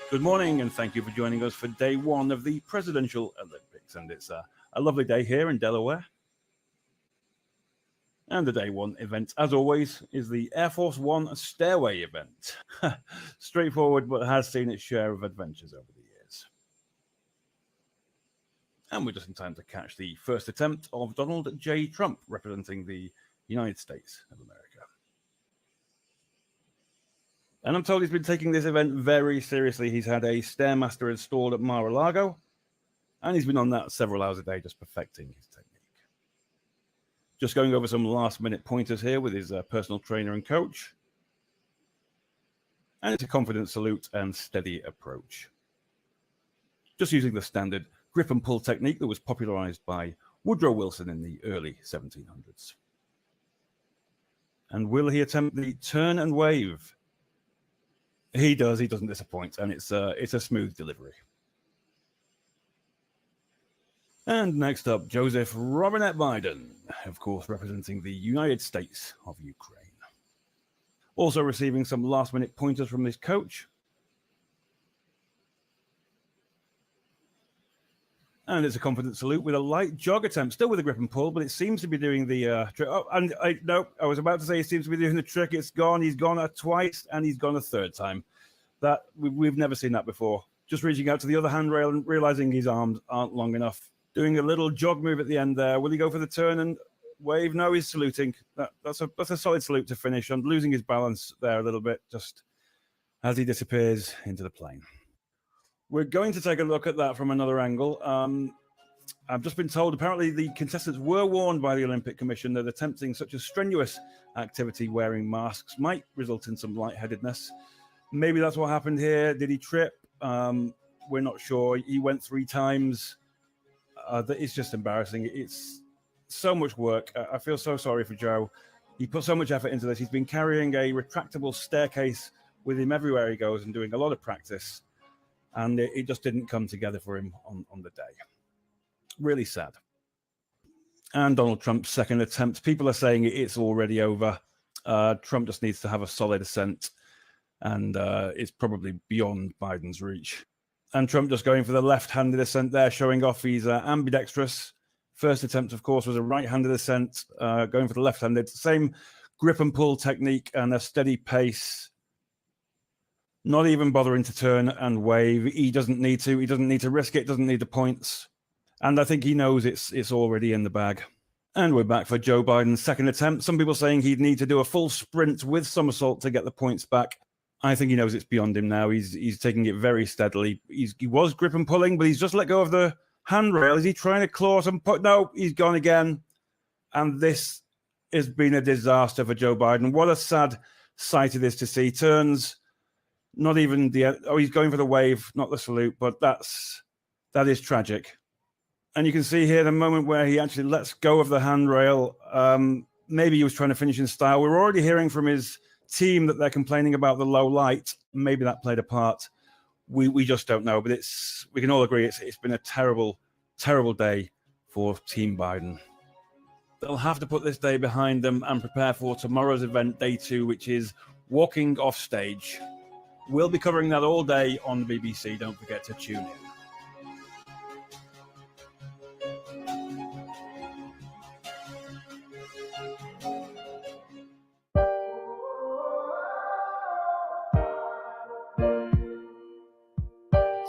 Good morning, and thank you for joining us for day one of the Presidential Olympics. And it's a lovely day here in Delaware. And the day one event, as always, is the Air Force One Stairway event. Straightforward, but has seen its share of adventures over the years. And we're just in time to catch the first attempt of Donald J. Trump representing the United States of America. And I'm told he's been taking this event very seriously. He's had a Stairmaster installed at Mar-a-Lago, and he's been on that several hours a day, just perfecting his technique. Just going over some last-minute pointers here with his personal trainer and coach. And it's a confident salute and steady approach. Just using the standard grip and pull technique that was popularized by Woodrow Wilson in the early 1700s. And will he attempt the turn and wave? He does. He doesn't disappoint, and it's a smooth delivery. And next up, Joseph Robinette Biden, of course, representing the United States of Ukraine. Also receiving some last-minute pointers from his coach. And it's a confident salute with a light jog attempt, still with a grip and pull, but it seems to be doing the trick. Oh, and I was about to say it seems to be doing the trick. It's gone. He's gone twice, and he's gone a third time. That we've never seen that before. Just reaching out to the other handrail and realizing his arms aren't long enough. Doing a little jog move at the end there. Will he go for the turn and wave? No, he's saluting. That's a solid salute to finish on, losing his balance there a little bit, just as he disappears into the plane. We're going to take a look at that from another angle. I've just been told apparently the contestants were warned by the Olympic Commission that attempting such a strenuous activity wearing masks might result in some lightheadedness. Maybe that's what happened here. Did he trip? We're not sure. He went 3 times. It's just embarrassing. It's so much work. I feel so sorry for Joe. He put so much effort into this. He's been carrying a retractable staircase with him everywhere he goes and doing a lot of practice. And it just didn't come together for him on the day. Really sad. And Donald Trump's second attempt. People are saying it's already over. Trump just needs to have a solid ascent. And it's probably beyond Biden's reach. And Trump just going for the left-handed ascent there, showing off he's ambidextrous. First attempt, of course, was a right-handed ascent, going for the left-handed. Same grip and pull technique and a steady pace. Not even bothering to turn and wave. He doesn't need to. He doesn't need to risk it. Doesn't need the points. And I think he knows it's already in the bag. And we're back for Joe Biden's second attempt. Some people saying he'd need to do a full sprint with somersault to get the points back. I think he knows it's beyond him now. He's taking it very steadily. He was grip and pulling, but he's just let go of the handrail. Is he trying to claw some? No, he's gone again. And this has been a disaster for Joe Biden. What a sad sight it is to see. Turns. Not even he's going for the wave, not the salute, but that is tragic. And you can see here the moment where he actually lets go of the handrail. Maybe he was trying to finish in style. We're already hearing from his team that they're complaining about the low light. Maybe that played a part. We just don't know, but we can all agree it's been a terrible, terrible day for Team Biden. They'll have to put this day behind them and prepare for tomorrow's event, day 2, which is walking off stage. We'll be covering that all day on the BBC. Don't forget to tune in.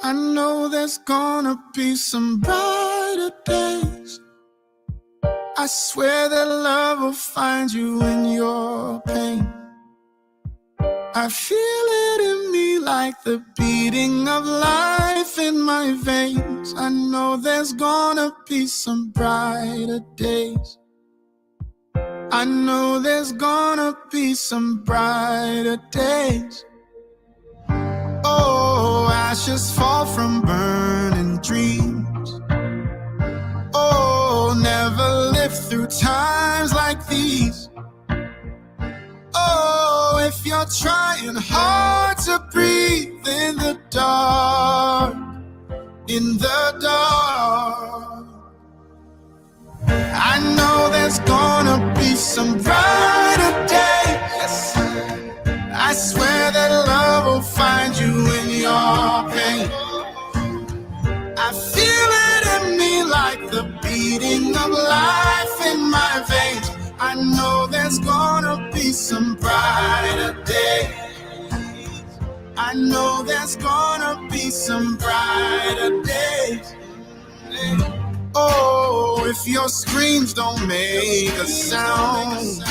I know there's gonna be some brighter days. I swear that love will find you in your pain. I feel it in me like the beating of life in my veins. I know there's gonna be some brighter days. I know there's gonna be some brighter days. Oh, ashes fall from burning dreams. Oh, never lived through times like these. Oh, if you're trying hard to breathe in the dark, in the dark, I know there's gonna be some brighter days. I swear that love will find you in your your pain. I feel it in me like the beating of life in my veins. I know there's gonna be some brighter day. I know there's gonna be some brighter days. Oh, if your screams don't make a sound.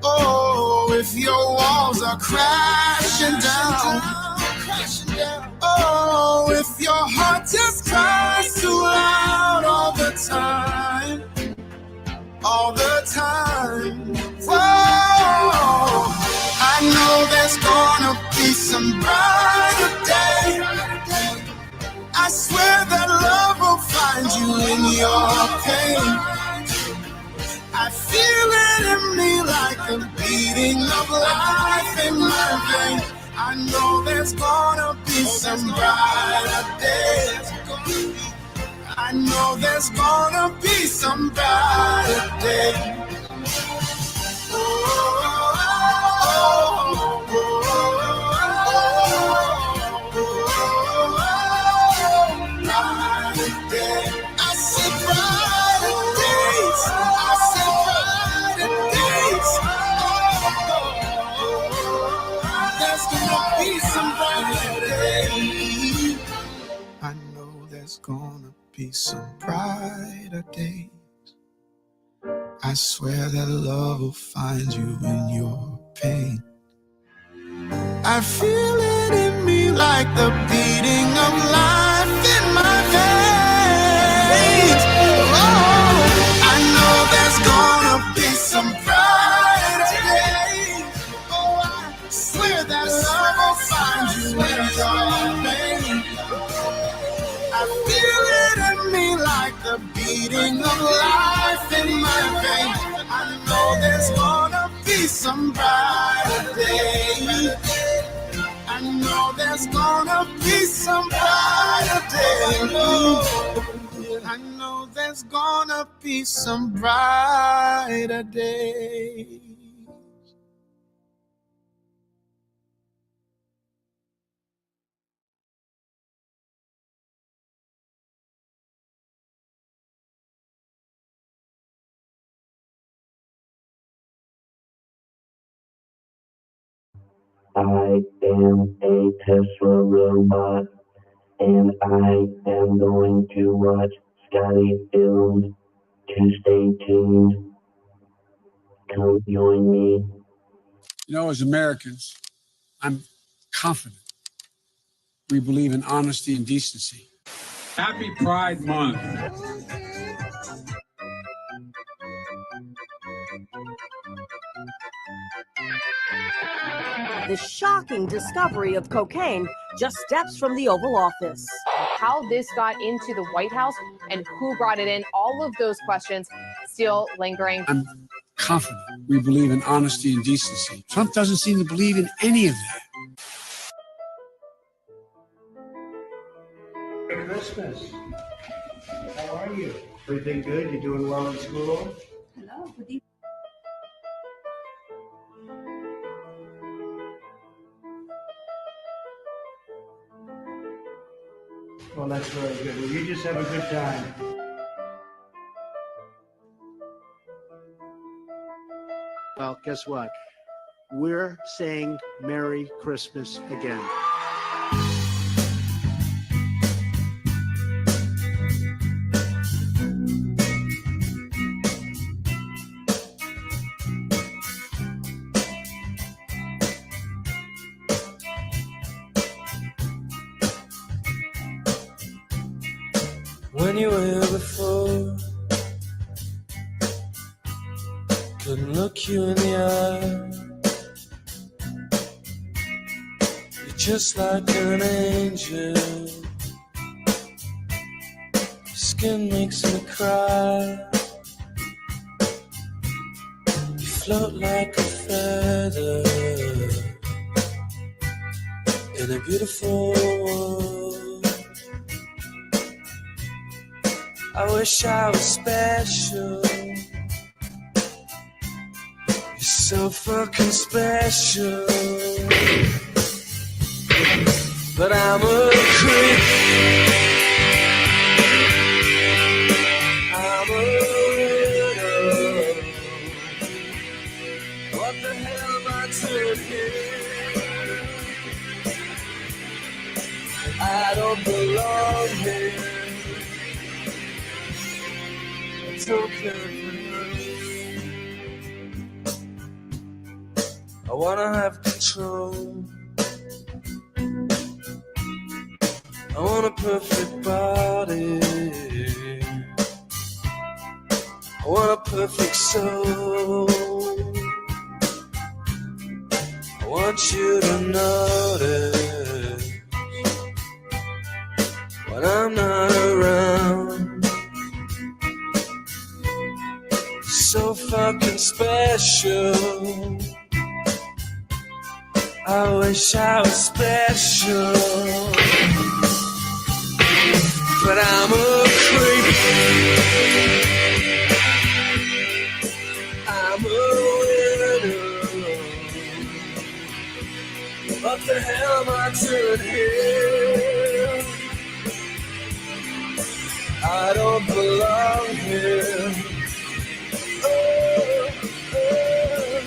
Oh, if your walls are crashing down. Oh, if your heart just cries too loud all the time. All the time. Oh, I know there's gonna be some brighter day. I swear that love will find you in your pain. I feel it in me like the beating of life in my veins. I know there's gonna be some brighter days. I know there's gonna be some brighter days. Oh, oh, oh, brighter day. I see brighter days. I see brighter days. There's gonna be some brighter days. I know there's gonna be some brighter days. I swear that love will find you in your pain. I feel it in me like the beating of life in my veins. Oh, I know there's gonna be some brighter days. Oh, I swear that love will find you in your pain. I feel it in me like the beating of life in my veins. I know there's gonna be some brighter day. I know there's gonna be some brighter day. I know there's gonna be some brighter day. I am a Tesla robot, and I am going to watch Scotty build. To stay tuned. Come join me. You know, as Americans, I'm confident we believe in honesty and decency. Happy Pride Month. The shocking discovery of cocaine just steps from the Oval Office. How this got into the White House and who brought it in, all of those questions still lingering. I'm confident we believe in honesty and decency. Trump doesn't seem to believe in any of that. Merry Christmas. How are you? Everything good? You doing well in school? Hello, good evening. Well, that's very good. Well, you just have a good time. Well, guess what? We're saying Merry Christmas again. When you were here before, couldn't look you in the eye. You're just like an angel. Your skin makes me cry. You float like a feather in a beautiful world. I wish I was special. You're so fucking special. but I'm a creep. I'm a widow. What the hell am I doing here? I don't belong here. I don't care for you. I wanna have control. I want a perfect body. I want a perfect soul. I want you to notice when I'm not around. So fucking special. I wish I was special, but I'm a creep. I'm a widow. What the hell am I doing here? I don't belong here. Oh, oh,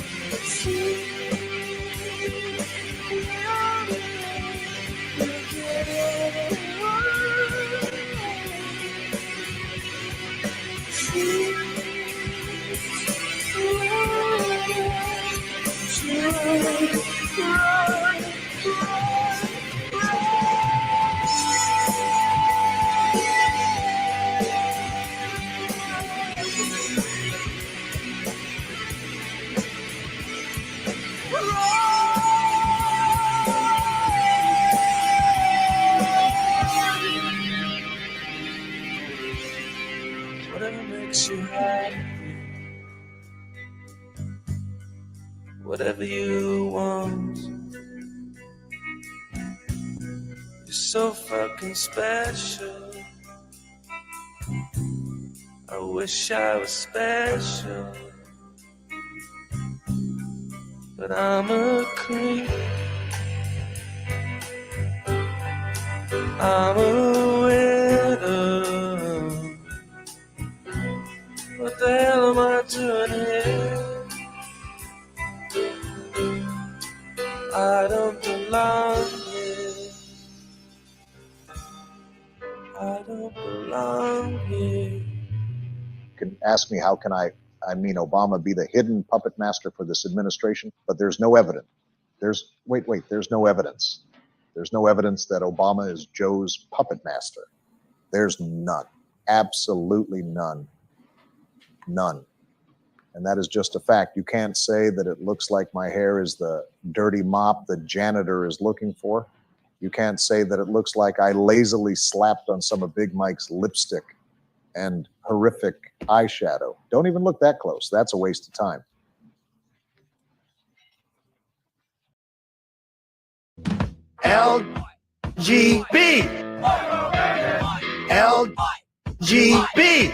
whatever makes you happy, whatever you want. You're so fucking special. I wish I was special, but I'm a creep. I'm a widow. What the hell am I doing here? I don't belong here. I don't belong here. You can ask me, how can I mean, Obama be the hidden puppet master for this administration? But there's no evidence. There's no evidence. There's no evidence that Obama is Joe's puppet master. There's none. Absolutely none. None. And that is just a fact. You can't say that it looks like my hair is the dirty mop the janitor is looking for. You can't say that it looks like I lazily slapped on some of Big Mike's lipstick and horrific eyeshadow. Don't even look that close. That's a waste of time. LGB. LGB.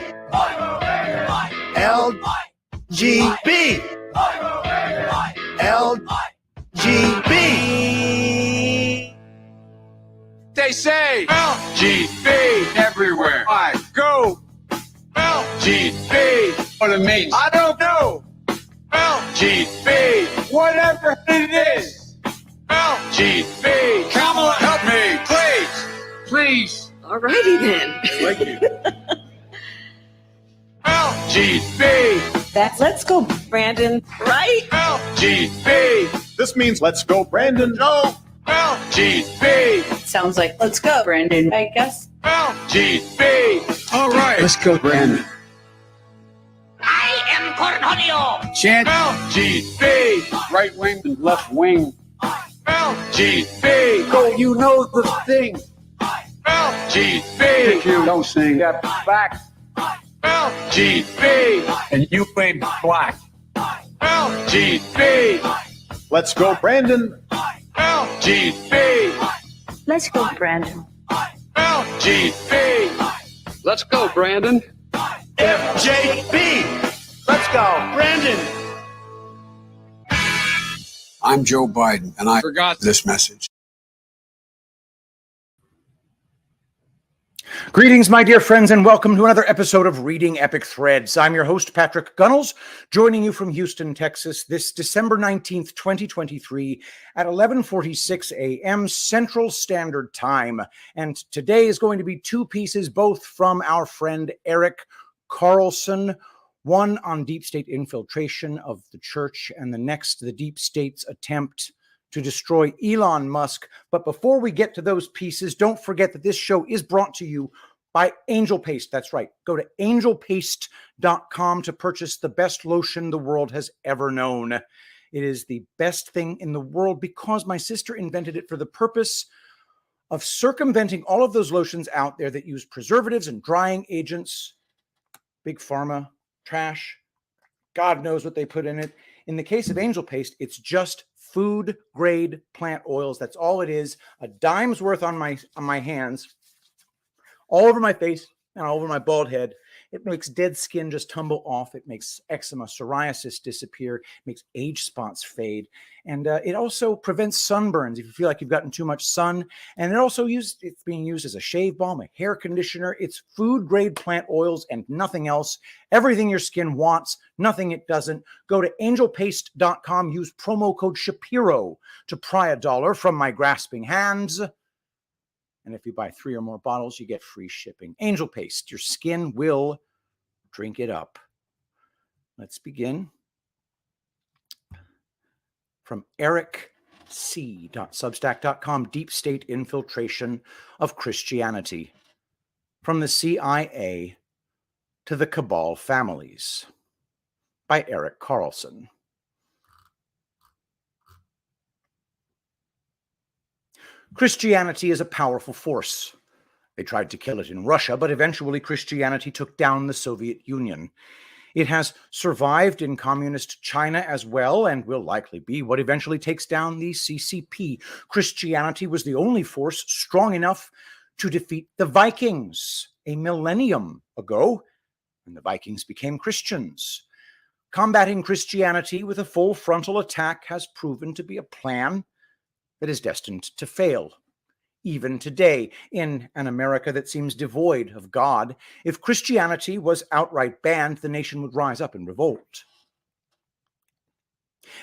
LGB. LGB. They say LGB everywhere I go. LGB. What it means, I don't know. LGB. Whatever it is. LGB. Kamala, help me, please. Please. Alrighty then. Thank you. LGB. That's Let's Go, Brandon, right? LGB. This means let's go, Brandon. No. LGB. Sounds like Let's Go, Brandon, I guess. LGB. All right. Let's go, Brandon. I am Cornholio. Chant LGB. Right wing and left wing. LGB. Go, you know the thing. LGB. If you don't sing that back. LGB. And you ain't black. LGB. Let's go, Brandon. LGB. Let's go, Brandon. LGB. Let's go, Brandon. FJB. Let's go, Brandon. I'm Joe Biden, and I forgot this message. Greetings, my dear friends, and welcome to another episode of Reading Epic Threads. I'm your host, Patrick Gunnels, joining you from Houston, Texas, this December 19th, 2023 at 11:46 a.m. Central Standard Time. And today is going to be two pieces, both from our friend Erik Carlson, one on deep state infiltration of the church, and the next, the deep state's attempt to destroy Elon Musk. But before we get to those pieces, don't forget that this show is brought to you by Angel Paste. That's right. Go to angelpaste.com to purchase the best lotion the world has ever known. It is the best thing in the world because my sister invented it for the purpose of circumventing all of those lotions out there that use preservatives and drying agents, big pharma, trash. God knows what they put in it. In the case of Angel Paste, it's just food grade plant oils. That's all it is. A dime's worth on my hands, all over my face and all over my bald head. It makes dead skin just tumble off. It makes eczema, psoriasis disappear. It makes age spots fade. And it also prevents sunburns if you feel like you've gotten too much sun. And it's being used as a shave balm, a hair conditioner. It's food grade plant oils and nothing else. Everything your skin wants, nothing it doesn't. Go to angelpaste.com. Use promo code Shapiro to pry $1 from my grasping hands. And if you buy 3 or more bottles, you get free shipping. Angel Paste, your skin will drink it up. Let's begin. From ericc.substack.com, Deep State Infiltration of Christianity. From the CIA to the Cabal Families, by Erik Carlson. Christianity is a powerful force. They tried to kill it in Russia, but eventually Christianity took down the Soviet Union. It has survived in communist China as well, and will likely be what eventually takes down the CCP. Christianity was the only force strong enough to defeat the Vikings a millennium ago, and the Vikings became Christians. Combating Christianity with a full frontal attack has proven to be a plan that is destined to fail. Even today, in an America that seems devoid of God, if Christianity was outright banned, the nation would rise up in revolt.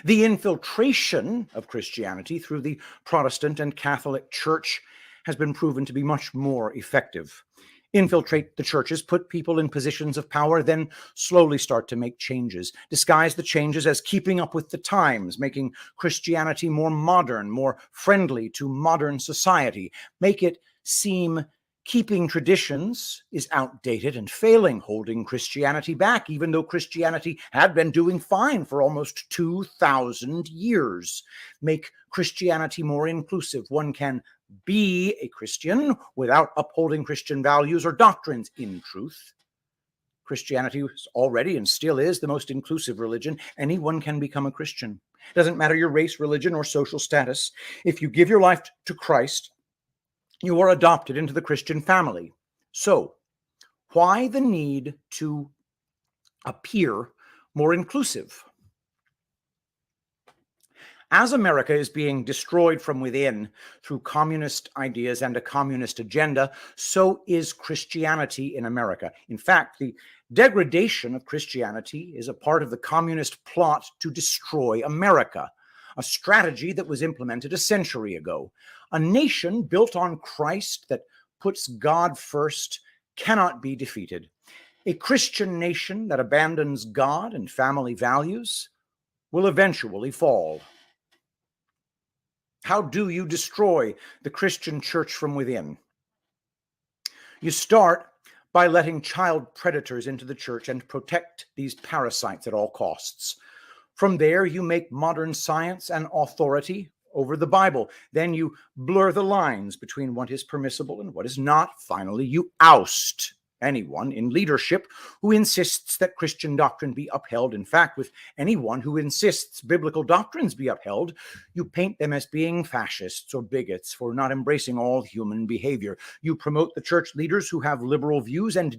The infiltration of Christianity through the Protestant and Catholic Church has been proven to be much more effective. Infiltrate the churches, put people in positions of power, then slowly start to make changes. Disguise the changes as keeping up with the times, making Christianity more modern, more friendly to modern society. Make it seem keeping traditions is outdated and failing, holding Christianity back, even though Christianity had been doing fine for almost 2,000 years. Make Christianity more inclusive. One can be a Christian without upholding Christian values or doctrines. In truth, Christianity was already and still is the most inclusive religion. Anyone can become a Christian. It doesn't matter your race, religion, or social status. If you give your life to Christ, you are adopted into the Christian family. So, why the need to appear more inclusive? As America is being destroyed from within through communist ideas and a communist agenda, so is Christianity in America. In fact, the degradation of Christianity is a part of the communist plot to destroy America, a strategy that was implemented a century ago. A nation built on Christ that puts God first cannot be defeated. A Christian nation that abandons God and family values will eventually fall. How do you destroy the Christian church from within? You start by letting child predators into the church and protect these parasites at all costs. From there, you make modern science an authority over the Bible. Then you blur the lines between what is permissible and what is not. Finally, you oust anyone in leadership who insists that Christian doctrine be upheld. In fact, with anyone who insists biblical doctrines be upheld, you paint them as being fascists or bigots for not embracing all human behavior. You promote the church leaders who have liberal views and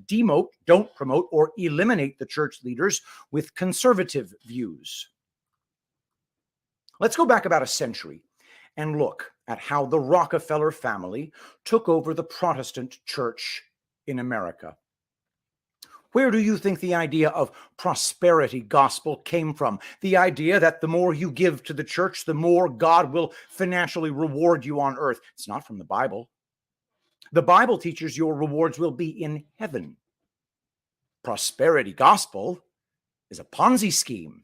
don't promote or eliminate the church leaders with conservative views. Let's go back about a century and look at how the Rockefeller family took over the Protestant church in America. Where do you think the idea of prosperity gospel came from? The idea that the more you give to the church, the more God will financially reward you on earth. It's not from the Bible. The Bible teaches your rewards will be in heaven. Prosperity gospel is a Ponzi scheme.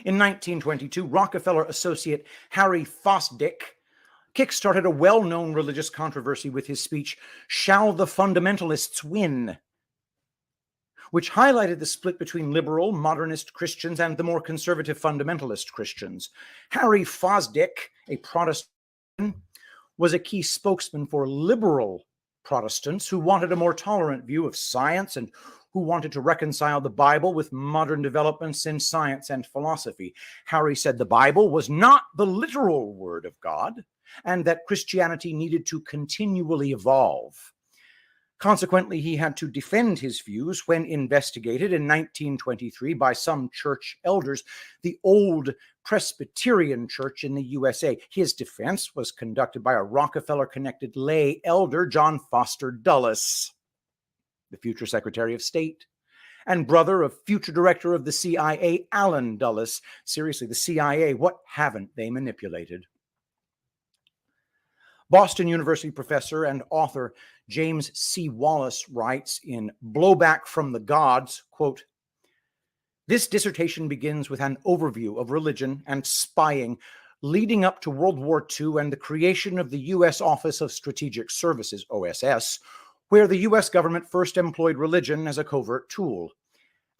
In 1922, Rockefeller associate Harry Fosdick kickstarted a well-known religious controversy with his speech, "Shall the Fundamentalists Win?" which highlighted the split between liberal, modernist Christians and the more conservative fundamentalist Christians. Harry Fosdick, a Protestant, was a key spokesman for liberal Protestants who wanted a more tolerant view of science and who wanted to reconcile the Bible with modern developments in science and philosophy. Harry said the Bible was not the literal word of God, and that Christianity needed to continually evolve. Consequently, he had to defend his views when investigated in 1923 by some church elders, the old Presbyterian Church in the USA. His defense was conducted by a Rockefeller-connected lay elder, John Foster Dulles, the future Secretary of State, and brother of future director of the CIA, Allen Dulles. Seriously, the CIA, what haven't they manipulated? Boston University professor and author James C. Wallace writes in Blowback from the Gods, quote, "This dissertation begins with an overview of religion and spying leading up to World War II and the creation of the U.S. Office of Strategic Services, OSS, where the U.S. government first employed religion as a covert tool.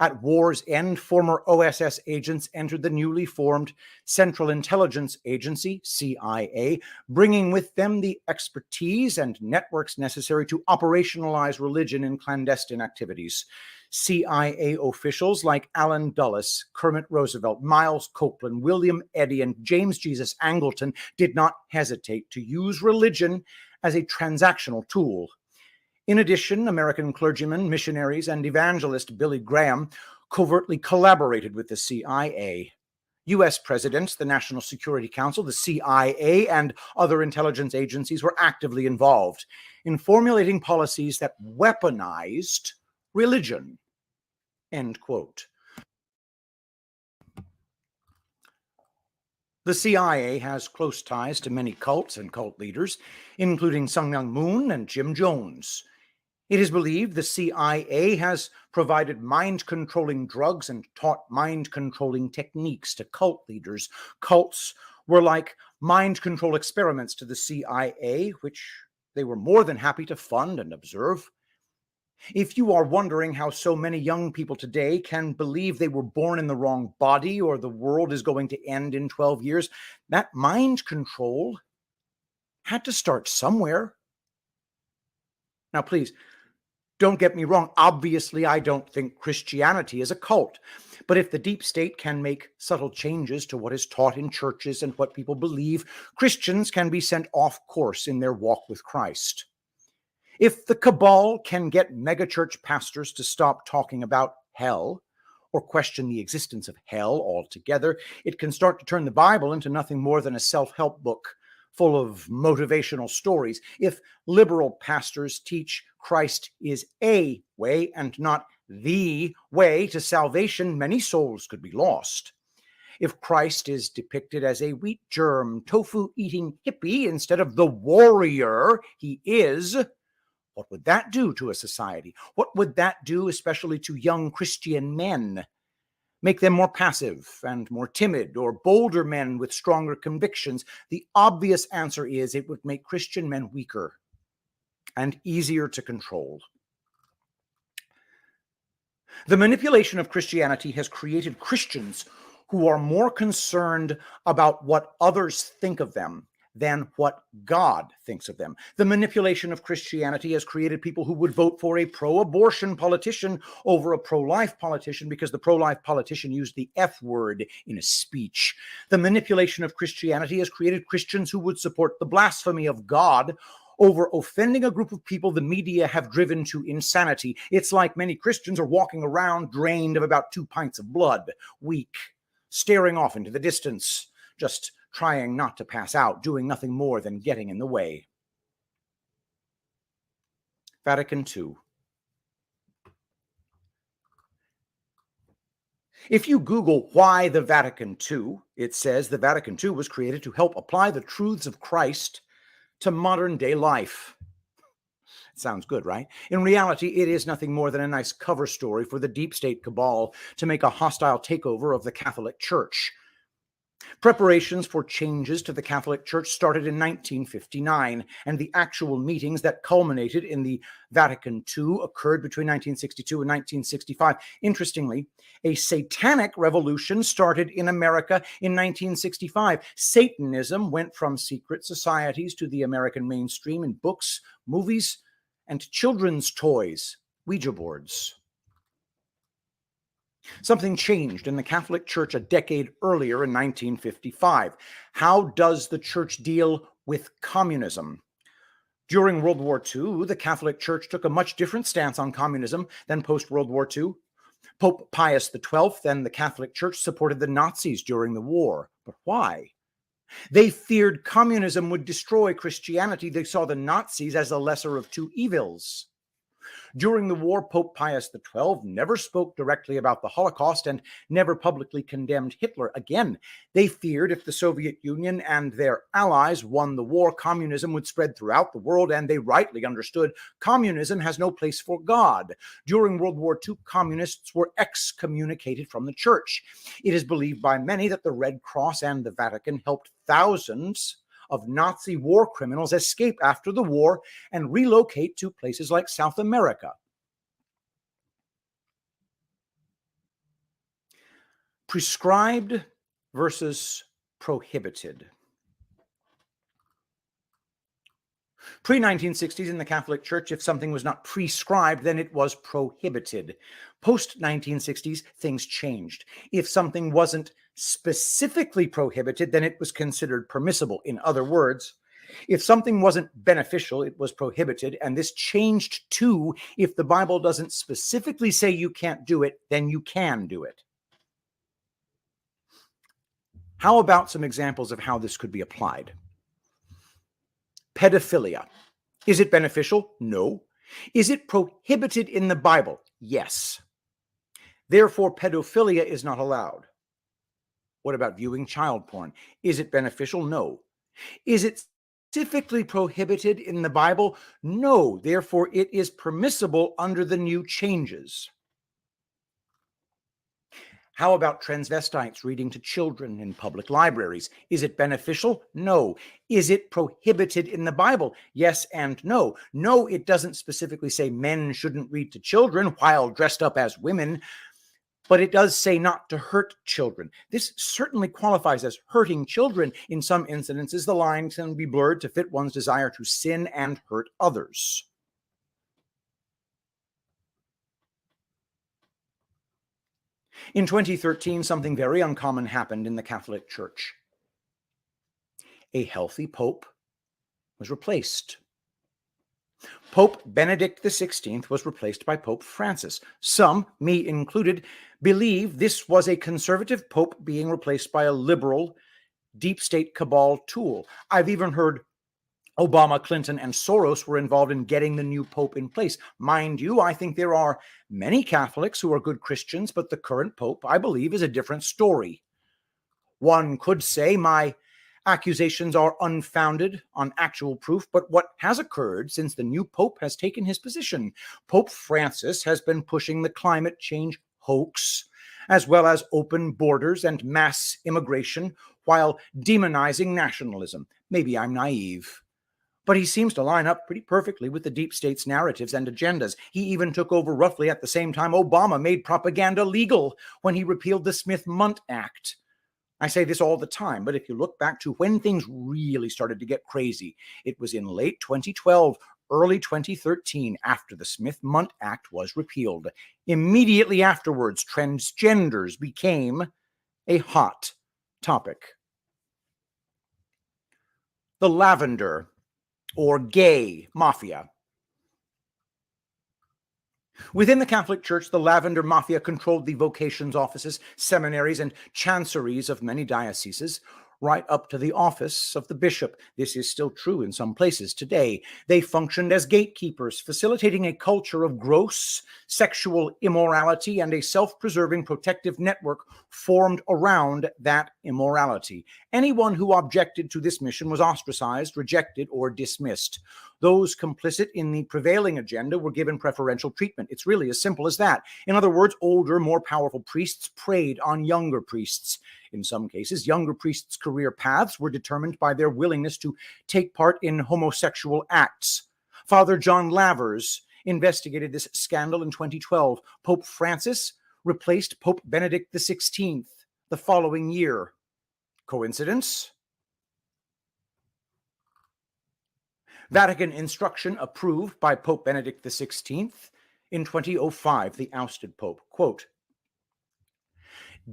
At war's end, former OSS agents entered the newly formed Central Intelligence Agency, CIA, bringing with them the expertise and networks necessary to operationalize religion in clandestine activities. CIA officials like Allen Dulles, Kermit Roosevelt, Miles Copeland, William Eddy, and James Jesus Angleton did not hesitate to use religion as a transactional tool. In addition, American clergymen, missionaries, and evangelist Billy Graham covertly collaborated with the CIA. U.S. presidents, the National Security Council, the CIA, and other intelligence agencies were actively involved in formulating policies that weaponized religion." End quote. The CIA has close ties to many cults and cult leaders, including Sun Myung Moon and Jim Jones. It is believed the CIA has provided mind-controlling drugs and taught mind-controlling techniques to cult leaders. Cults were like mind control experiments to the CIA, which they were more than happy to fund and observe. If you are wondering how so many young people today can believe they were born in the wrong body or the world is going to end in 12 years, that mind control had to start somewhere. Now, please, don't get me wrong. Obviously, I don't think Christianity is a cult. But if the deep state can make subtle changes to what is taught in churches and what people believe, Christians can be sent off course in their walk with Christ. If the cabal can get megachurch pastors to stop talking about hell or question the existence of hell altogether, it can start to turn the Bible into nothing more than a self-help book full of motivational stories. If liberal pastors teach Christ is a way and not the way to salvation, many souls could be lost. If Christ is depicted as a wheat germ, tofu-eating hippie instead of the warrior he is, what would that do to a society? What would that do especially to young Christian men? Make them more passive and more timid, or bolder men with stronger convictions? The obvious answer is it would make Christian men weaker and easier to control. The manipulation of Christianity has created Christians who are more concerned about what others think of them than what God thinks of them. The manipulation of Christianity has created people who would vote for a pro-abortion politician over a pro-life politician because the pro-life politician used the F word in a speech. The manipulation of Christianity has created Christians who would support the blasphemy of God over offending a group of people the media have driven to insanity. It's like many Christians are walking around drained of about 2 pints of blood, weak, staring off into the distance, just trying not to pass out, doing nothing more than getting in the way. Vatican II. If you Google why the Vatican II, it says the Vatican II was created to help apply the truths of Christ to modern day life. Sounds good, right? In reality, it is nothing more than a nice cover story for the deep state cabal to make a hostile takeover of the Catholic Church. Preparations for changes to the Catholic Church started in 1959, and the actual meetings that culminated in the Vatican II occurred between 1962 and 1965. Interestingly, a satanic revolution started in America in 1965. Satanism went from secret societies to the American mainstream in books, movies, and children's toys, Ouija boards. Something changed in the Catholic Church a decade earlier in 1955. How does the church deal with communism? During World War II, the Catholic Church took a much different stance on communism than post-World War II. Pope Pius XII and the Catholic Church supported the Nazis during the war. But why? They feared communism would destroy Christianity. They saw the Nazis as the lesser of two evils. During the war, Pope Pius XII never spoke directly about the Holocaust and never publicly condemned Hitler. Again, they feared if the Soviet Union and their allies won the war, communism would spread throughout the world, and they rightly understood communism has no place for God. During World War II, communists were excommunicated from the church. It is believed by many that the Red Cross and the Vatican helped thousands of Nazi war criminals escape after the war and relocate to places like South America. Prescribed versus prohibited. Pre-1960s in the Catholic Church, if something was not prescribed, then it was prohibited. Post-1960s, things changed. If something wasn't specifically prohibited, then it was considered permissible. In other words, if something wasn't beneficial, it was prohibited, and this changed to if the Bible doesn't specifically say you can't do it, then you can do it. How about some examples of how this could be applied? Pedophilia. Is it beneficial? No. Is it prohibited in the Bible? Yes. Therefore, pedophilia is not allowed. What about viewing child porn? Is it beneficial? No. Is it specifically prohibited in the Bible? No. Therefore, it is permissible under the new changes. How about transvestites reading to children in public libraries? Is it beneficial? No. Is it prohibited in the Bible? Yes and no. No, it doesn't specifically say men shouldn't read to children while dressed up as women, but it does say not to hurt children. This certainly qualifies as hurting children. In some incidences, the line can be blurred to fit one's desire to sin and hurt others. In 2013, something very uncommon happened in the Catholic Church. A healthy pope was replaced. Pope Benedict XVI was replaced by Pope Francis. Some, me included, believe this was a conservative pope being replaced by a liberal, deep state cabal tool. I've even heard Obama, Clinton, and Soros were involved in getting the new pope in place. Mind you, I think there are many Catholics who are good Christians, but the current pope, I believe, is a different story. One could say my accusations are unfounded on actual proof, but what has occurred since the new pope has taken his position? Pope Francis has been pushing the climate change hoax, as well as open borders and mass immigration, while demonizing nationalism. Maybe I'm naive, but he seems to line up pretty perfectly with the deep state's narratives and agendas. He even took over roughly at the same time Obama made propaganda legal when he repealed the Smith-Mundt Act. I say this all the time, but if you look back to when things really started to get crazy, it was in late 2012, early 2013, after the Smith-Mundt Act was repealed. Immediately afterwards, transgenders became a hot topic. The lavender or gay mafia. Within the Catholic Church, the lavender mafia controlled the vocations offices, seminaries, and chanceries of many dioceses. right up to the office of the bishop. This is still true in some places today. They functioned as gatekeepers, facilitating a culture of gross sexual immorality and a self-preserving protective network formed around that immorality. Anyone who objected to this mission was ostracized, rejected, or dismissed. Those complicit in the prevailing agenda were given preferential treatment. It's really as simple as that. In other words, older, more powerful priests preyed on younger priests. In some cases, younger priests' career paths were determined by their willingness to take part in homosexual acts. Father John Lavers investigated this scandal in 2012. Pope Francis replaced Pope Benedict XVI the following year. Coincidence? Vatican instruction approved by Pope Benedict XVI in 2005, the ousted Pope. Quote,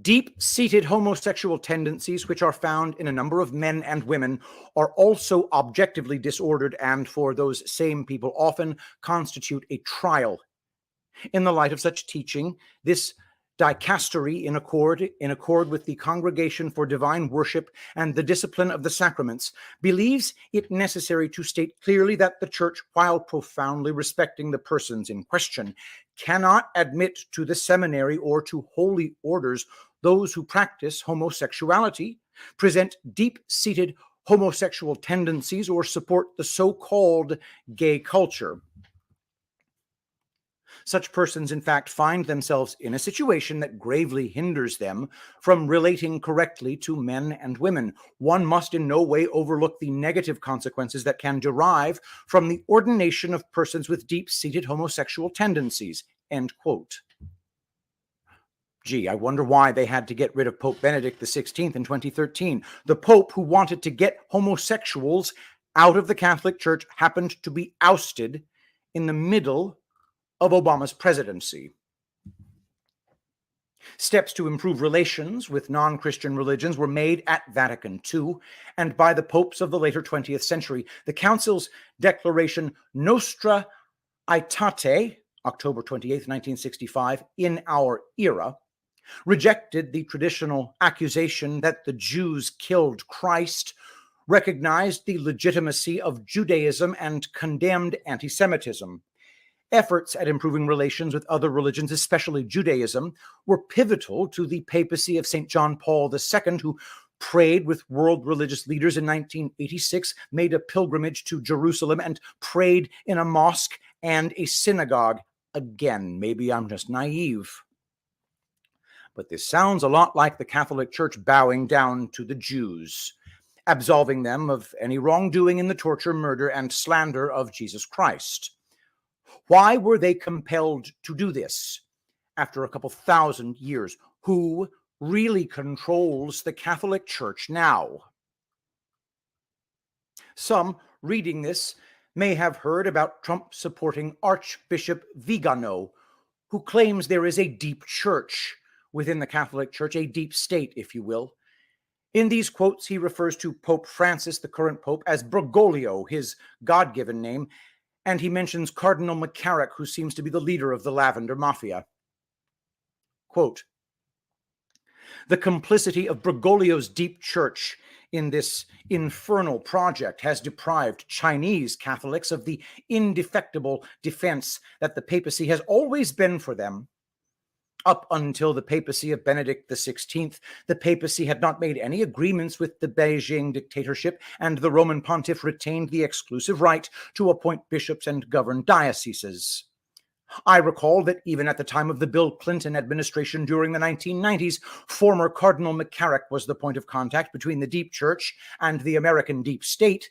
deep-seated homosexual tendencies which are found in a number of men and women are also objectively disordered and for those same people often constitute a trial. In the light of such teaching, this dicastery in accord with the Congregation for Divine Worship and the Discipline of the Sacraments believes it necessary to state clearly that the Church, while profoundly respecting the persons in question, cannot admit to the seminary or to holy orders those who practice homosexuality, present deep-seated homosexual tendencies, or support the so-called gay culture. Such persons, in fact, find themselves in a situation that gravely hinders them from relating correctly to men and women. One must in no way overlook the negative consequences that can derive from the ordination of persons with deep-seated homosexual tendencies. End quote. Gee, I wonder why they had to get rid of Pope Benedict XVI in 2013. The Pope who wanted to get homosexuals out of the Catholic Church happened to be ousted in the middle of Obama's presidency. Steps to improve relations with non-Christian religions were made at Vatican II and by the popes of the later 20th century. The Council's declaration Nostra Aetate, October 28, 1965, in our era, rejected the traditional accusation that the Jews killed Christ, recognized the legitimacy of Judaism, and condemned anti-Semitism. Efforts at improving relations with other religions, especially Judaism, were pivotal to the papacy of St. John Paul II, who prayed with world religious leaders in 1986, made a pilgrimage to Jerusalem, and prayed in a mosque and a synagogue. Again, maybe I'm just naive, but this sounds a lot like the Catholic Church bowing down to the Jews, absolving them of any wrongdoing in the torture, murder, and slander of Jesus Christ. Why were they compelled to do this after a couple thousand years? Who really controls the Catholic Church now? Some reading this may have heard about Trump supporting Archbishop Vigano, who claims there is a deep church within the Catholic Church, a deep state, if you will. In these quotes, he refers to Pope Francis, the current pope, as Bergoglio, his God-given name, and he mentions Cardinal McCarrick, who seems to be the leader of the Lavender Mafia. Quote, the complicity of Bergoglio's deep church in this infernal project has deprived Chinese Catholics of the indefectible defense that the papacy has always been for them. Up until the papacy of Benedict XVI, the papacy had not made any agreements with the Beijing dictatorship, and the Roman pontiff retained the exclusive right to appoint bishops and govern dioceses. I recall that even at the time of the Bill Clinton administration during the 1990s, former Cardinal McCarrick was the point of contact between the deep church and the American deep state,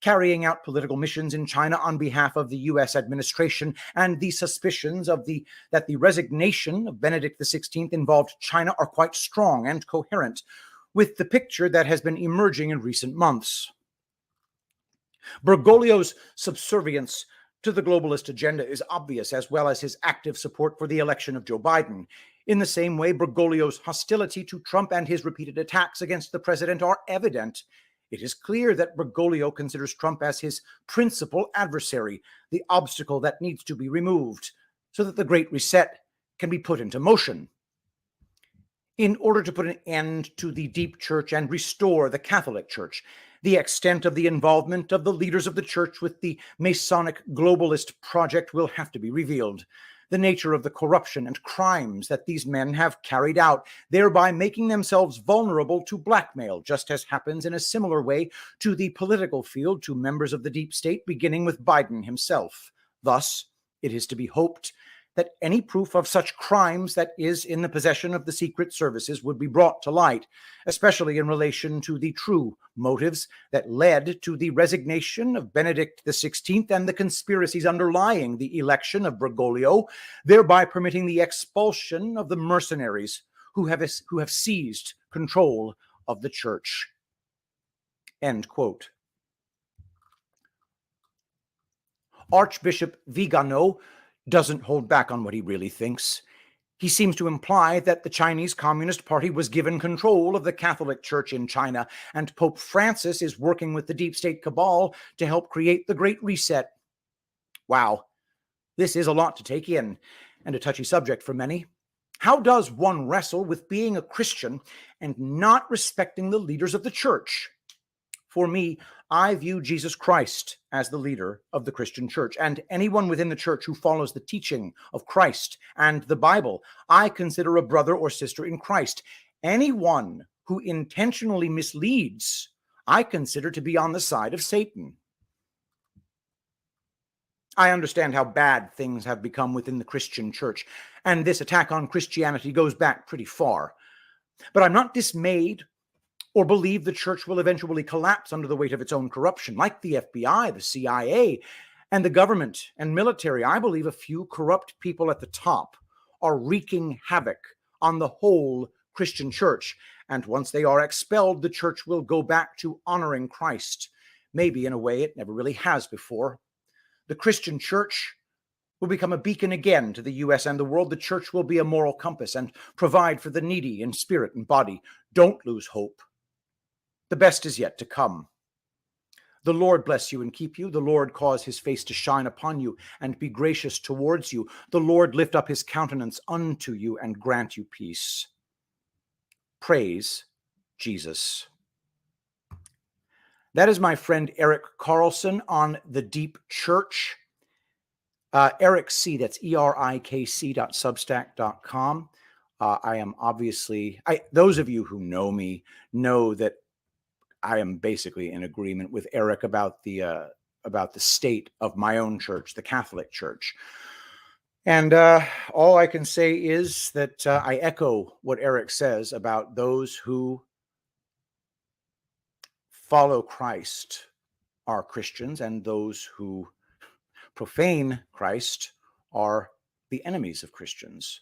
carrying out political missions in China on behalf of the U.S. administration, and the suspicions of that the resignation of Benedict XVI involved China are quite strong and coherent with the picture that has been emerging in recent months. Bergoglio's subservience to the globalist agenda is obvious, as well as his active support for the election of Joe Biden. In the same way, Bergoglio's hostility to Trump and his repeated attacks against the president are evident. It is clear that Bergoglio considers Trump as his principal adversary, the obstacle that needs to be removed so that the Great Reset can be put into motion. in order to put an end to the deep church and restore the Catholic Church. The extent of the involvement of the leaders of the church with the Masonic globalist project will have to be revealed. The nature of the corruption and crimes that these men have carried out, thereby making themselves vulnerable to blackmail, just as happens in a similar way to the political field to members of the deep state, beginning with Biden himself. Thus, it is to be hoped that any proof of such crimes that is in the possession of the secret services would be brought to light, especially in relation to the true motives that led to the resignation of Benedict XVI and the conspiracies underlying the election of Bergoglio, thereby permitting the expulsion of the mercenaries who have seized control of the church. End quote. Archbishop Vigano doesn't hold back on what he really thinks. He seems to imply that the Chinese Communist Party was given control of the Catholic Church in China, and Pope Francis is working with the deep state cabal to help create the Great Reset. Wow, this is a lot to take in, and a touchy subject for many. How does one wrestle with being a Christian and not respecting the leaders of the church? For me, I view Jesus Christ as the leader of the Christian church, and anyone within the church who follows the teaching of Christ and the Bible, I consider a brother or sister in Christ. Anyone who intentionally misleads, I consider to be on the side of Satan. I understand how bad things have become within the Christian church, and this attack on Christianity goes back pretty far. But I'm not dismayed or believe the church will eventually collapse under the weight of its own corruption, like the FBI, the CIA, and the government and military. I believe a few corrupt people at the top are wreaking havoc on the whole Christian church, and once they are expelled, the church will go back to honoring Christ, maybe in a way it never really has before. The Christian church will become a beacon again to the U.S. and the world. The church will be a moral compass and provide for the needy in spirit and body. Don't lose hope. The best is yet to come. The Lord bless you and keep you. The Lord cause his face to shine upon you and be gracious towards you. The Lord lift up his countenance unto you and grant you peace. Praise Jesus. That is my friend Erik Carlson on the Deep Church. Erik C, that's ERIKC.substack.com. I am obviously, those of you who know me know that I am basically in agreement with Erik about the state of my own church, the Catholic Church. And all I can say is that I echo what Erik says about those who follow Christ are Christians, and those who profane Christ are the enemies of Christians.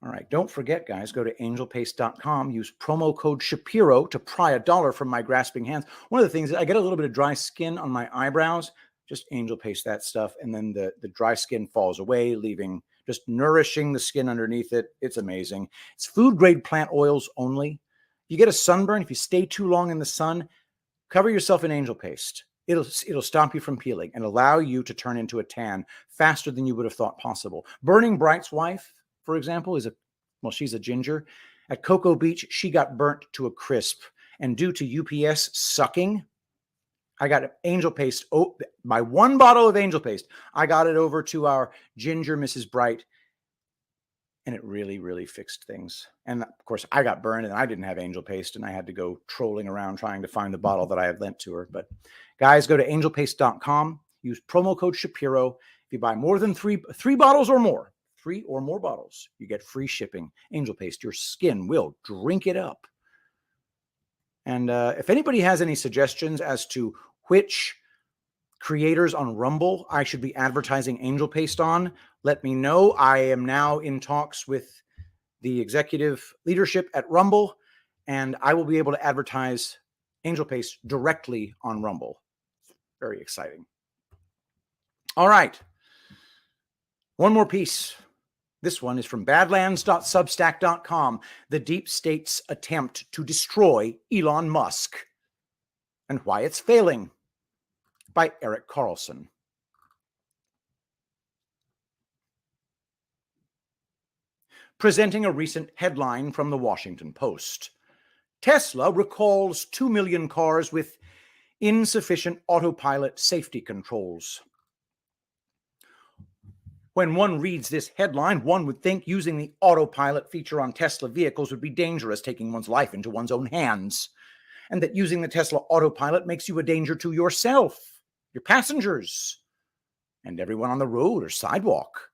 All right, don't forget, guys, go to angelpaste.com, use promo code Shapiro to pry $1 from my grasping hands. One of the things, I get a little bit of dry skin on my eyebrows, just angel paste that stuff, and then the dry skin falls away, leaving, just nourishing the skin underneath it. It's amazing. It's food-grade plant oils only. You get a sunburn, if you stay too long in the sun, cover yourself in angel paste. It'll stop you from peeling and allow you to turn into a tan faster than you would have thought possible. Burning Bright's wife, for example, she's a ginger. At Cocoa Beach, she got burnt to a crisp. And due to UPS sucking, I got angel paste. Oh, my one bottle of angel paste, I got it over to our ginger Mrs. Bright. And it really, really fixed things. And of course, I got burned and I didn't have angel paste, and I had to go trolling around trying to find the bottle that I had lent to her. But guys, go to angelpaste.com, use promo code Shapiro. If you buy more than three bottles or more, 3 or more bottles, you get free shipping. Angel paste, your skin will drink it up. And if anybody has any suggestions as to which creators on Rumble I should be advertising angel paste on, let me know. I am now in talks with the executive leadership at Rumble, and I will be able to advertise angel paste directly on Rumble. Very exciting. All right. One more piece. This one is from badlands.substack.com, the deep state's attempt to destroy Elon Musk and why it's failing, by Erik Carlson. presenting a recent headline from the Washington Post. Tesla recalls 2 million cars with insufficient autopilot safety controls. When one reads this headline, one would think using the autopilot feature on Tesla vehicles would be dangerous, taking one's life into one's own hands, and that using the Tesla autopilot makes you a danger to yourself, your passengers, and everyone on the road or sidewalk.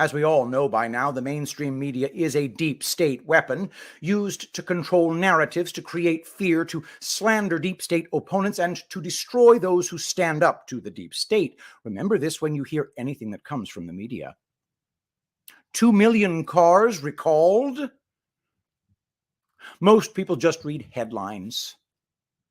As we all know by now, the mainstream media is a deep state weapon used to control narratives, to create fear, to slander deep state opponents, and to destroy those who stand up to the deep state. Remember this when you hear anything that comes from the media. 2 million cars recalled? Most people just read headlines.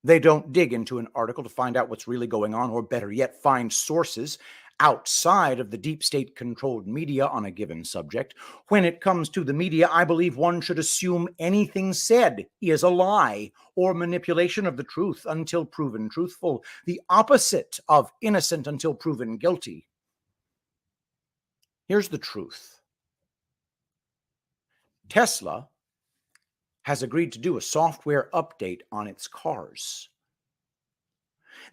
They don't dig into an article to find out what's really going on, or better yet, find sources outside of the deep state controlled media on a given subject. When it comes to the media, I believe one should assume anything said is a lie or manipulation of the truth until proven truthful, the opposite of innocent until proven guilty. Here's the truth. Tesla has agreed to do a software update on its cars.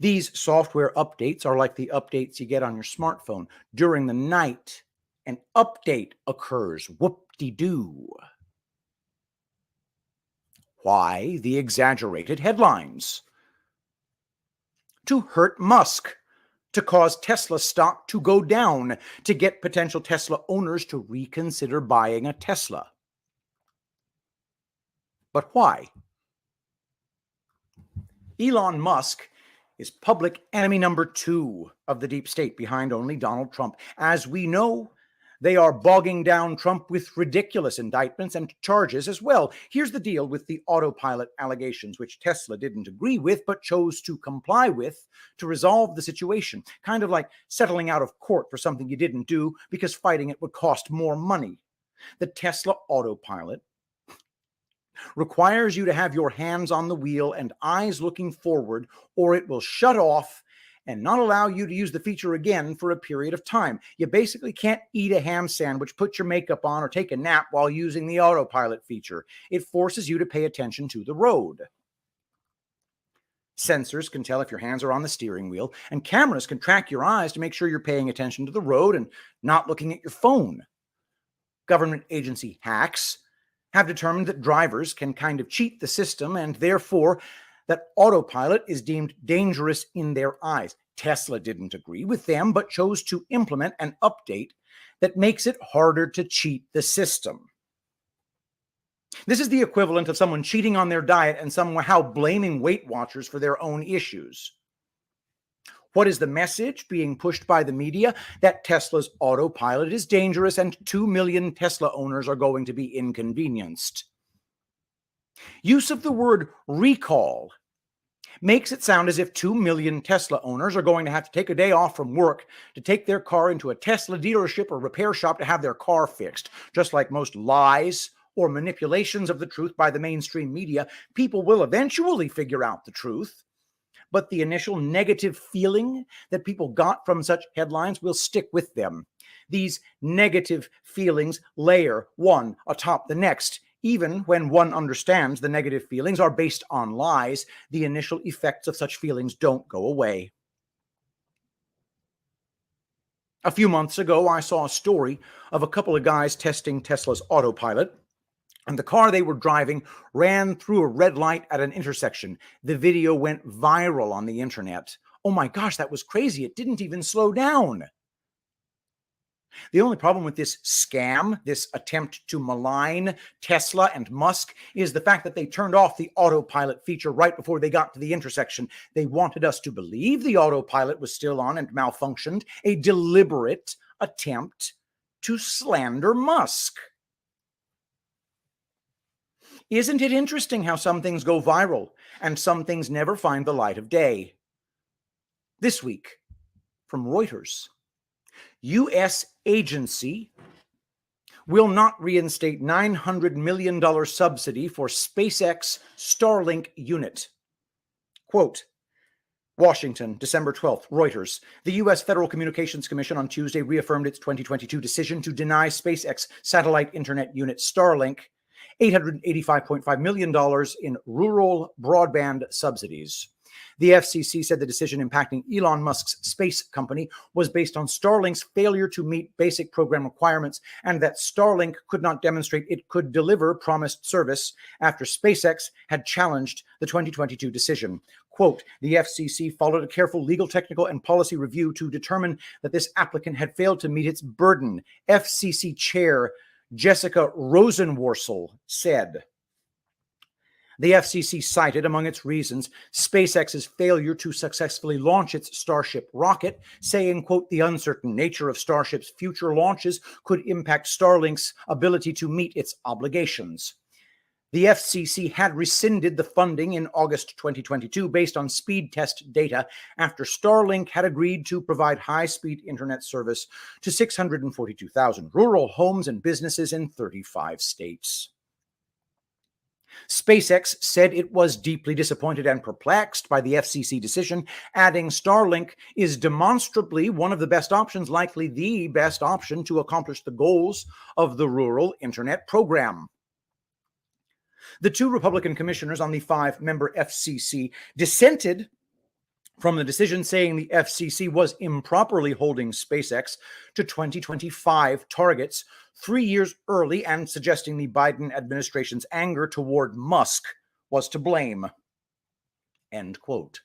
These software updates are like the updates you get on your smartphone. During the night, an update occurs. Whoop-de-doo. Why the exaggerated headlines? To hurt Musk, to cause Tesla stock to go down, to get potential Tesla owners to reconsider buying a Tesla. But why? Elon Musk is public enemy number 2 of the deep state, behind only Donald Trump. As we know, they are bogging down Trump with ridiculous indictments and charges as well. Here's the deal with the autopilot allegations, which Tesla didn't agree with but chose to comply with to resolve the situation. Kind of like settling out of court for something you didn't do because fighting it would cost more money. The Tesla autopilot requires you to have your hands on the wheel and eyes looking forward, or it will shut off and not allow you to use the feature again for a period of time. You basically can't eat a ham sandwich, put your makeup on, or take a nap while using the autopilot feature. It forces you to pay attention to the road. Sensors can tell if your hands are on the steering wheel, and cameras can track your eyes to make sure you're paying attention to the road and not looking at your phone. Government agency hacks have determined that drivers can kind of cheat the system, and therefore that autopilot is deemed dangerous in their eyes. Tesla didn't agree with them, but chose to implement an update that makes it harder to cheat the system. This is the equivalent of someone cheating on their diet and somehow blaming Weight Watchers for their own issues. What is the message being pushed by the media? That Tesla's autopilot is dangerous and 2 million Tesla owners are going to be inconvenienced. Use of the word recall makes it sound as if 2 million Tesla owners are going to have to take a day off from work to take their car into a Tesla dealership or repair shop to have their car fixed. Just like most lies or manipulations of the truth by the mainstream media, people will eventually figure out the truth. But the initial negative feeling that people got from such headlines will stick with them. These negative feelings layer one atop the next. Even when one understands the negative feelings are based on lies, the initial effects of such feelings don't go away. A few months ago, I saw a story of a couple of guys testing Tesla's autopilot, and the car they were driving ran through a red light at an intersection. The video went viral on the internet. Oh my gosh, that was crazy. It didn't even slow down. The only problem with this scam, this attempt to malign Tesla and Musk, is the fact that they turned off the autopilot feature right before they got to the intersection. They wanted us to believe the autopilot was still on and malfunctioned, a deliberate attempt to slander Musk. Isn't it interesting how some things go viral and some things never find the light of day? This week, from Reuters, U.S. agency will not reinstate $900 million subsidy for SpaceX Starlink unit. Quote, Washington, December 12th, Reuters. The U.S. Federal Communications Commission on Tuesday reaffirmed its 2022 decision to deny SpaceX satellite internet unit Starlink $885.5 million in rural broadband subsidies. The FCC said the decision impacting Elon Musk's space company was based on Starlink's failure to meet basic program requirements and that Starlink could not demonstrate it could deliver promised service after SpaceX had challenged the 2022 decision. Quote, the FCC followed a careful legal, technical, and policy review to determine that this applicant had failed to meet its burden, FCC Chair Jessica Rosenworcel said. The FCC cited, among its reasons, SpaceX's failure to successfully launch its Starship rocket, saying, quote, the uncertain nature of Starship's future launches could impact Starlink's ability to meet its obligations. The FCC had rescinded the funding in August 2022 based on speed test data after Starlink had agreed to provide high-speed internet service to 642,000 rural homes and businesses in 35 states. SpaceX said it was deeply disappointed and perplexed by the FCC decision, adding Starlink is demonstrably one of the best options, likely the best option to accomplish the goals of the Rural Internet Program. The two Republican commissioners on the 5-member FCC dissented from the decision, saying the FCC was improperly holding SpaceX to 2025 targets 3 years early and suggesting the Biden administration's anger toward Musk was to blame. End quote.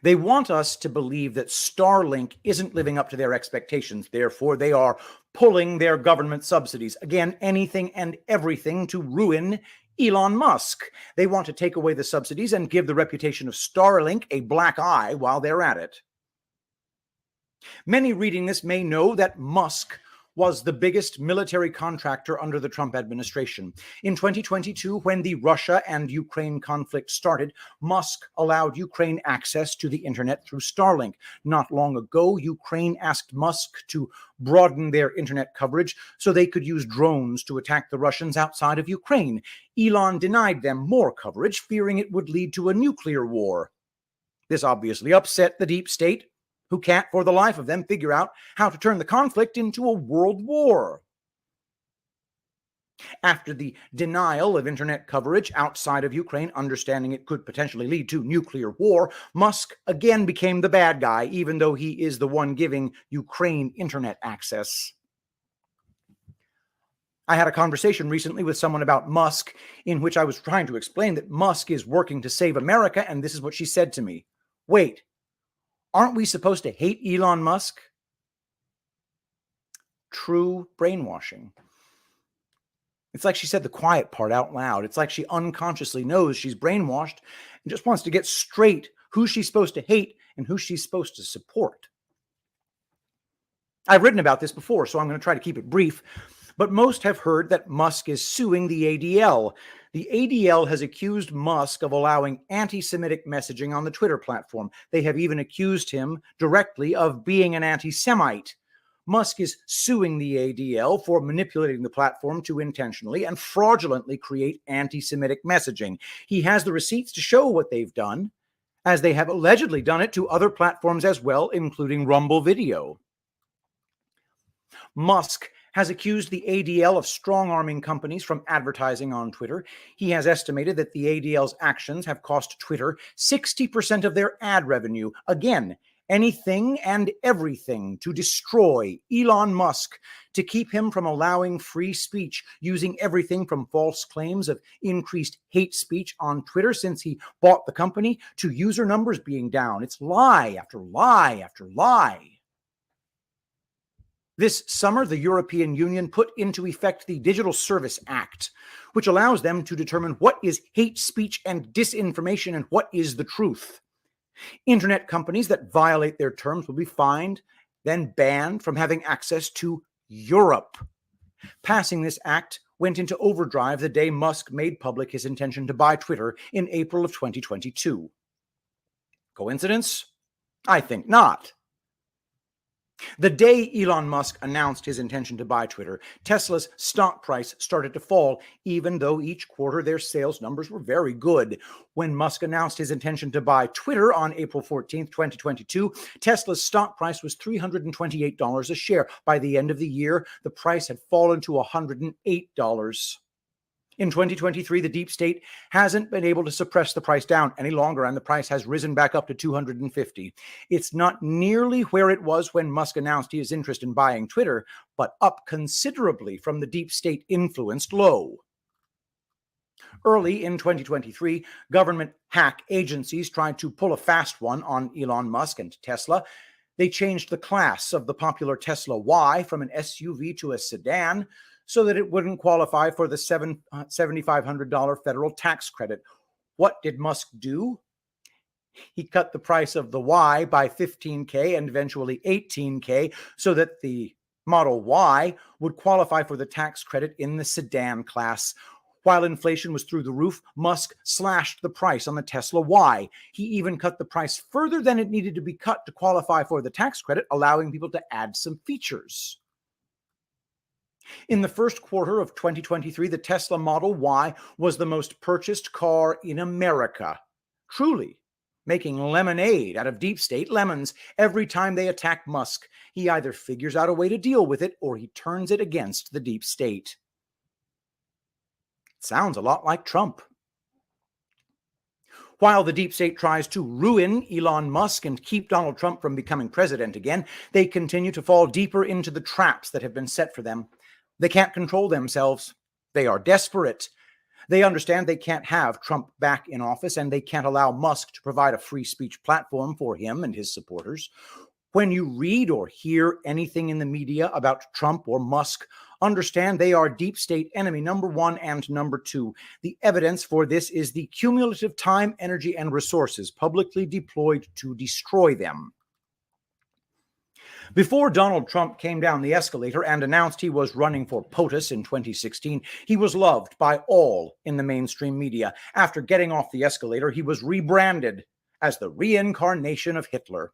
They want us to believe that Starlink isn't living up to their expectations. Therefore, they are pulling their government subsidies. Again, anything and everything to ruin Elon Musk. They want to take away the subsidies and give the reputation of Starlink a black eye while they're at it. Many reading this may know that Musk was the biggest military contractor under the Trump administration. In 2022, when the Russia and Ukraine conflict started, Musk allowed Ukraine access to the internet through Starlink. Not long ago, Ukraine asked Musk to broaden their internet coverage so they could use drones to attack the Russians outside of Ukraine. Elon denied them more coverage, fearing it would lead to a nuclear war. This obviously upset the deep state, who can't for the life of them figure out how to turn the conflict into a world war. After the denial of internet coverage outside of Ukraine, understanding it could potentially lead to nuclear war, Musk again became the bad guy, even though he is the one giving Ukraine internet access. I had a conversation recently with someone about Musk in which I was trying to explain that Musk is working to save America, and this is what she said to me. Wait, aren't we supposed to hate Elon Musk? True brainwashing. It's like she said the quiet part out loud. It's like she unconsciously knows she's brainwashed and just wants to get straight who she's supposed to hate and who she's supposed to support. I've written about this before, so I'm going to try to keep it brief. But most have heard that Musk is suing the ADL. The ADL has accused Musk of allowing anti-Semitic messaging on the Twitter platform. They have even accused him directly of being an anti-Semite. Musk is suing the ADL for manipulating the platform to intentionally and fraudulently create anti-Semitic messaging. He has the receipts to show what they've done, as they have allegedly done it to other platforms as well, including Rumble Video. Musk has accused the ADL of strong-arming companies from advertising on Twitter. He has estimated that the ADL's actions have cost Twitter 60% of their ad revenue. Again, anything and everything to destroy Elon Musk, to keep him from allowing free speech, using everything from false claims of increased hate speech on Twitter since he bought the company to user numbers being down. It's lie after lie after lie. This summer, the European Union put into effect the Digital Service Act, which allows them to determine what is hate speech and disinformation and what is the truth. Internet companies that violate their terms will be fined, then banned from having access to Europe. Passing this act went into overdrive the day Musk made public his intention to buy Twitter in April of 2022. Coincidence? I think not. The day Elon Musk announced his intention to buy Twitter, Tesla's stock price started to fall, even though each quarter their sales numbers were very good. When Musk announced his intention to buy Twitter on April 14th, 2022, Tesla's stock price was $328 a share. By the end of the year, the price had fallen to $108. In 2023, the deep state hasn't been able to suppress the price down any longer, and the price has risen back up to $250. It's not nearly where it was when Musk announced his interest in buying Twitter, but up considerably from the deep state influenced low. Early in 2023, government hack agencies tried to pull a fast one on Elon Musk and Tesla. They changed the class of the popular Tesla Y from an SUV to a sedan, so that it wouldn't qualify for the $7,500 federal tax credit. What did Musk do? He cut the price of the Y by $15K and eventually $18K so that the Model Y would qualify for the tax credit in the sedan class. While inflation was through the roof, Musk slashed the price on the Tesla Y. He even cut the price further than it needed to be cut to qualify for the tax credit, allowing people to add some features. In the first quarter of 2023, the Tesla Model Y was the most purchased car in America, truly making lemonade out of deep state lemons every time they attack Musk. He either figures out a way to deal with it or he turns it against the deep state. It sounds a lot like Trump. While the deep state tries to ruin Elon Musk and keep Donald Trump from becoming president again, they continue to fall deeper into the traps that have been set for them. They can't control themselves. They are desperate. They understand they can't have Trump back in office, and they can't allow Musk to provide a free speech platform for him and his supporters. When you read or hear anything in the media about Trump or Musk, understand they are deep state enemy number one and number two. The evidence for this is the cumulative time, energy, and resources publicly deployed to destroy them. Before Donald Trump came down the escalator and announced he was running for POTUS in 2016, he was loved by all in the mainstream media. After getting off the escalator, he was rebranded as the reincarnation of Hitler.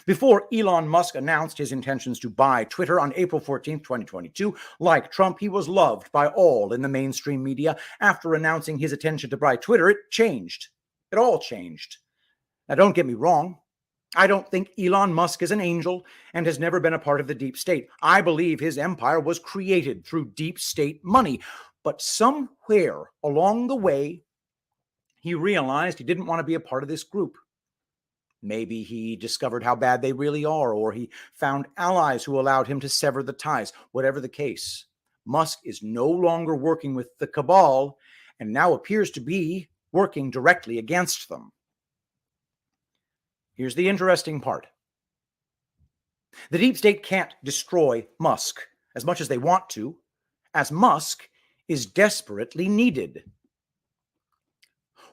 Before Elon Musk announced his intentions to buy Twitter on April 14, 2022, like Trump, he was loved by all in the mainstream media. After announcing his intention to buy Twitter, it changed. It all changed. Now, don't get me wrong. I don't think Elon Musk is an angel and has never been a part of the deep state. I believe his empire was created through deep state money. But somewhere along the way, he realized he didn't want to be a part of this group. Maybe he discovered how bad they really are, or he found allies who allowed him to sever the ties. Whatever the case, Musk is no longer working with the cabal and now appears to be working directly against them. Here's the interesting part. The deep state can't destroy Musk as much as they want to, as Musk is desperately needed.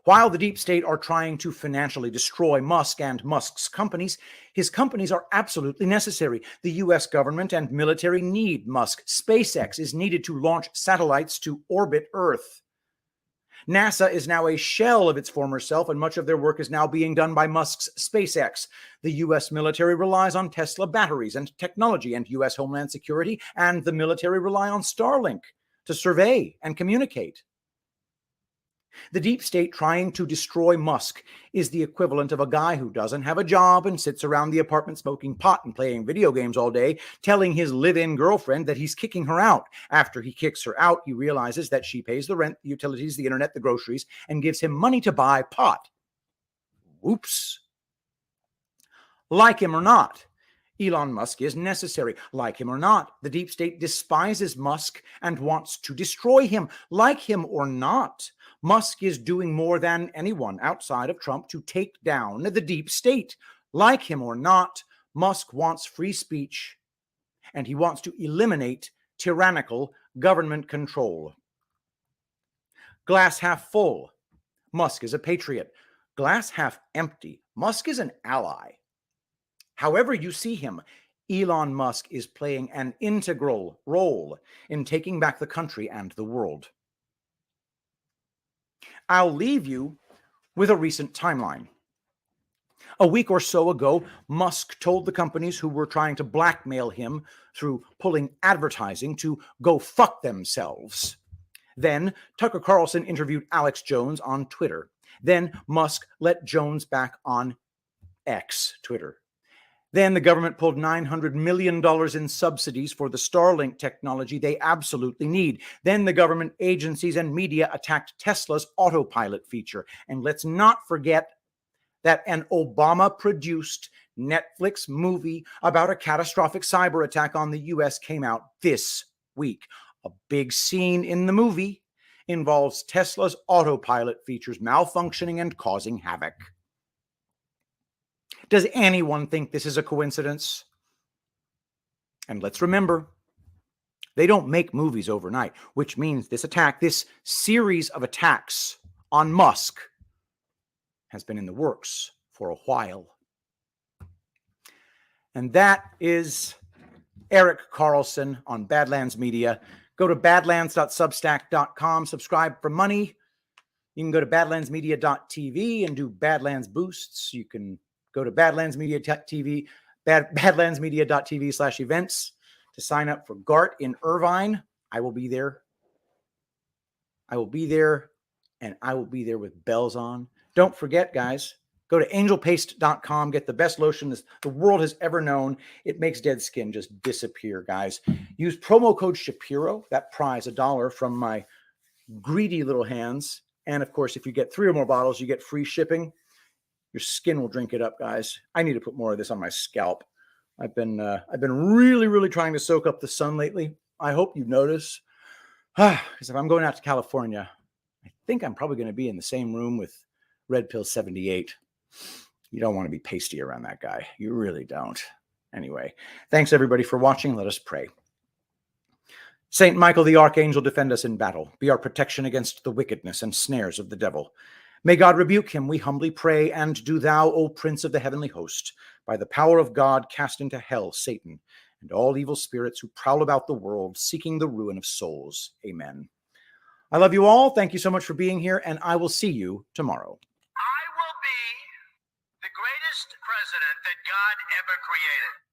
While the deep state are trying to financially destroy Musk and Musk's companies, his companies are absolutely necessary. The US government and military need Musk. SpaceX is needed to launch satellites to orbit Earth. NASA is now a shell of its former self, and much of their work is now being done by Musk's SpaceX. The U.S. military relies on Tesla batteries and technology, and U.S. Homeland Security and the military rely on Starlink to survey and communicate. The deep state trying to destroy Musk is the equivalent of a guy who doesn't have a job and sits around the apartment smoking pot and playing video games all day, telling his live-in girlfriend that he's kicking her out. After he kicks her out, he realizes that she pays the rent, the utilities, the internet, the groceries, and gives him money to buy pot. Whoops. Like him or not, Elon Musk is necessary. Like him or not, the deep state despises Musk and wants to destroy him. Like him or not, Musk is doing more than anyone outside of Trump to take down the deep state. Like him or not, Musk wants free speech, and he wants to eliminate tyrannical government control. Glass half full, Musk is a patriot. Glass half empty, Musk is an ally. However you see him, Elon Musk is playing an integral role in taking back the country and the world. I'll leave you with a recent timeline. A week or so ago, Musk told the companies who were trying to blackmail him through pulling advertising to go fuck themselves. Then Tucker Carlson interviewed Alex Jones on Twitter. Then Musk let Jones back on X, Twitter. Then the government pulled $900 million in subsidies for the Starlink technology they absolutely need. Then the government agencies and media attacked Tesla's autopilot feature. And let's not forget that an Obama-produced Netflix movie about a catastrophic cyber attack on the U.S. came out this week. A big scene in the movie involves Tesla's autopilot features malfunctioning and causing havoc. Does anyone think this is a coincidence? And let's remember, they don't make movies overnight, which means this attack, this series of attacks on Musk has been in the works for a while. And that is Erik Carlson on Badlands Media. Go to badlands.substack.com, subscribe for money. You can go to badlandsmedia.tv and do Badlands Boosts. You can go to badlandsmedia.tv, badlandsmedia.tv/events to sign up for GART in Irvine. I will be there. I will be there, and I will be there with bells on. Don't forget, guys, go to angelpaste.com. Get the best lotion the world has ever known. It makes dead skin just disappear, guys. Use promo code Shapiro. That prize $1 from my greedy little hands. And, of course, if you get 3 or more bottles, you get free shipping. Your skin will drink it up, guys. I need to put more of this on my scalp. I've been really, really trying to soak up the sun lately. I hope you notice. Because if I'm going out to California, I think I'm probably going to be in the same room with Red Pill 78. You don't want to be pasty around that guy. You really don't. Anyway, thanks everybody for watching. Let us pray. Saint Michael the Archangel, defend us in battle. Be our protection against the wickedness and snares of the devil. May God rebuke him, we humbly pray, and do thou, O Prince of the heavenly host, by the power of God, cast into hell Satan and all evil spirits who prowl about the world, seeking the ruin of souls. Amen. I love you all. Thank you so much for being here, and I will see you tomorrow. I will be the greatest president that God ever created.